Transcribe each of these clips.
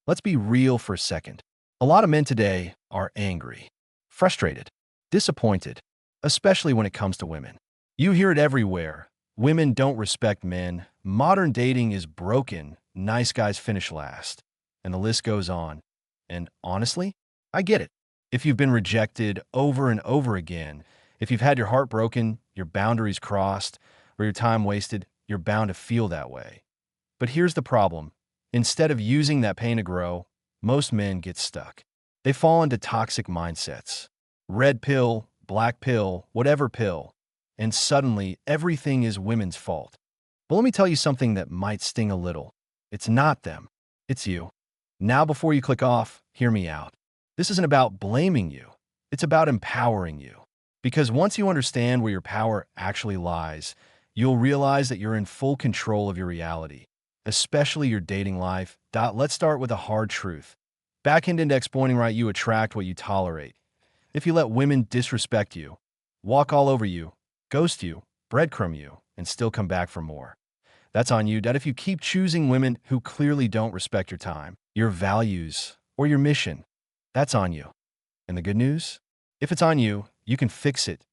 Let's be real for a second. A lot of men today are angry, frustrated, disappointed, especially when it comes to women. You hear it everywhere. Women don't respect men. Modern dating is broken. Nice guys finish last. And the list goes on. And honestly, I get it. If you've been rejected over and over again, if you've had your heart broken, your boundaries crossed, or your time wasted, you're bound to feel that way. But here's the problem. Instead of using that pain to grow, most men get stuck. They fall into toxic mindsets. Red pill, black pill, whatever pill. And suddenly, everything is women's fault. But let me tell you something that might sting a little. It's not them. It's you. Now, before you click off, hear me out. This isn't about blaming you. It's about empowering you. Because once you understand where your power actually lies, you'll realize that you're in full control of your reality, especially your dating life. Let's start with a hard truth. Backhand index pointing right, you attract what you tolerate. If you let women disrespect you, walk all over you, ghost you, breadcrumb you, and still come back for more, that's on you. That if you keep choosing women who clearly don't respect your time, your values, or your mission, that's on you. And the good news? If it's on you, you can fix it.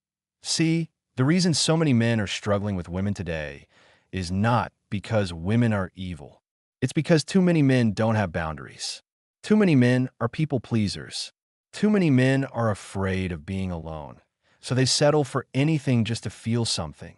See, the reason so many men are struggling with women today is not because women are evil. It's because too many men don't have boundaries. Too many men are people pleasers. Too many men are afraid of being alone, so they settle for anything just to feel something.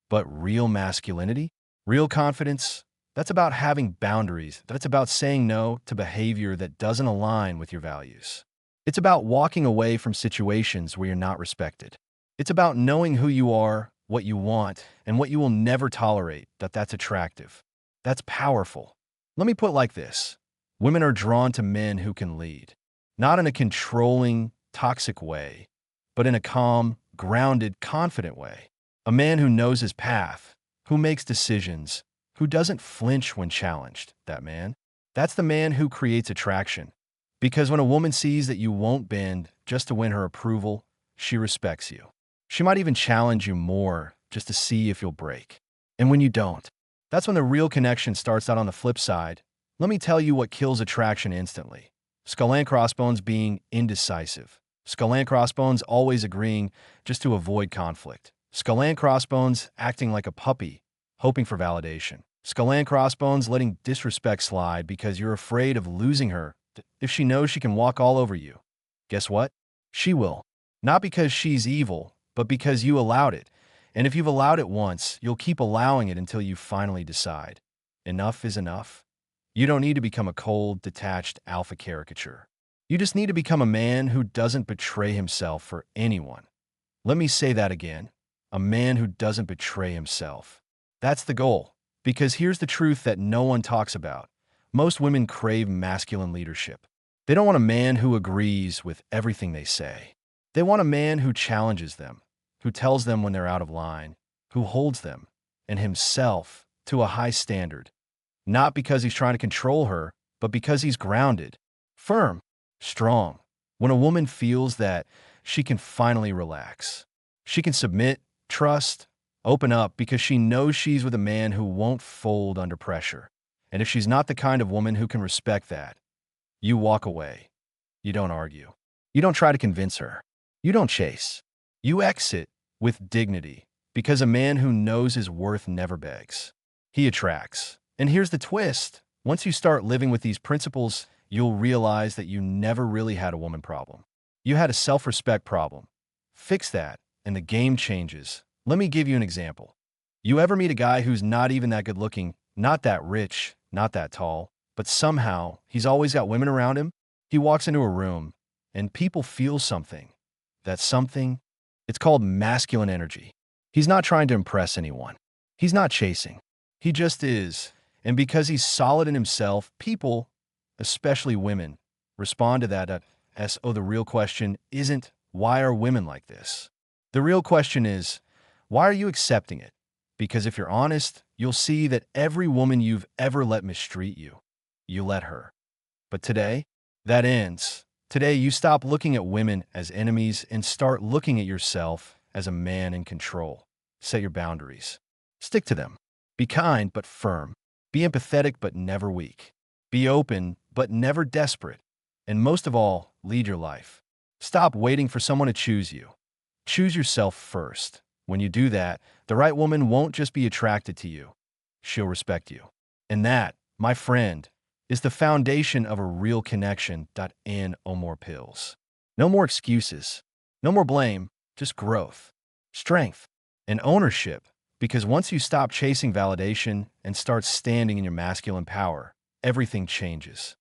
But real masculinity, real confidence, that's about having boundaries. That's about saying no to behavior that doesn't align with your values. It's about walking away from situations where you're not respected. It's about knowing who you are, what you want, and what you will never tolerate. That's attractive. That's powerful. Let me put it like this. Women are drawn to men who can lead, not in a controlling, toxic way, but in a calm, grounded, confident way. A man who knows his path, who makes decisions, who doesn't flinch when challenged. That's the man who creates attraction. Because when a woman sees that you won't bend just to win her approval, she respects you. She might even challenge you more just to see if you'll break. And when you don't, that's when the real connection starts. Out on the flip side, let me tell you what kills attraction instantly. Skull and crossbones being indecisive. Skull and crossbones always agreeing just to avoid conflict. Skull and crossbones acting like a puppy, hoping for validation. Skull and crossbones letting disrespect slide because you're afraid of losing her. If she knows she can walk all over you, guess what? She will. Not because she's evil, but because you allowed it. And if you've allowed it once, you'll keep allowing it until you finally decide. Enough is enough. You don't need to become a cold, detached alpha caricature. You just need to become a man who doesn't betray himself for anyone. Let me say that again. A man who doesn't betray himself. That's the goal. Because here's the truth that no one talks about. Most women crave masculine leadership. They don't want a man who agrees with everything they say. They want a man who challenges them, who tells them when they're out of line, who holds them, and himself, to a high standard. Not because he's trying to control her, but because he's grounded, firm, strong. When a woman feels that, she can finally relax. She can submit, trust, open up because she knows she's with a man who won't fold under pressure. And if she's not the kind of woman who can respect that, you walk away. You don't argue. You don't try to convince her. You don't chase. You exit with dignity because a man who knows his worth never begs. He attracts. And here's the twist. Once you start living with these principles, you'll realize that you never really had a woman problem. You had a self-respect problem. Fix that, and the game changes. Let me give you an example. You ever meet a guy who's not even that good looking, not that rich, not that tall, but somehow he's always got women around him? He walks into a room, and people feel something. That something, it's called masculine energy. He's not trying to impress anyone. He's not chasing. He just is. And because he's solid in himself, people, especially women, respond to that as, oh, the real question isn't, why are women like this? The real question is, why are you accepting it? Because if you're honest, you'll see that every woman you've ever let mistreat you, you let her. But today, that ends. Today, you stop looking at women as enemies and start looking at yourself as a man in control. Set your boundaries. Stick to them. Be kind but firm. Be empathetic but never weak. Be open, but never desperate. And most of all, lead your life. Stop waiting for someone to choose you. Choose yourself first. When you do that, the right woman won't just be attracted to you. She'll respect you. And that, my friend, is the foundation of a real connection. No more pills. No more excuses. No more blame, just growth, strength, and ownership. Because once you stop chasing validation and start standing in your masculine power, everything changes.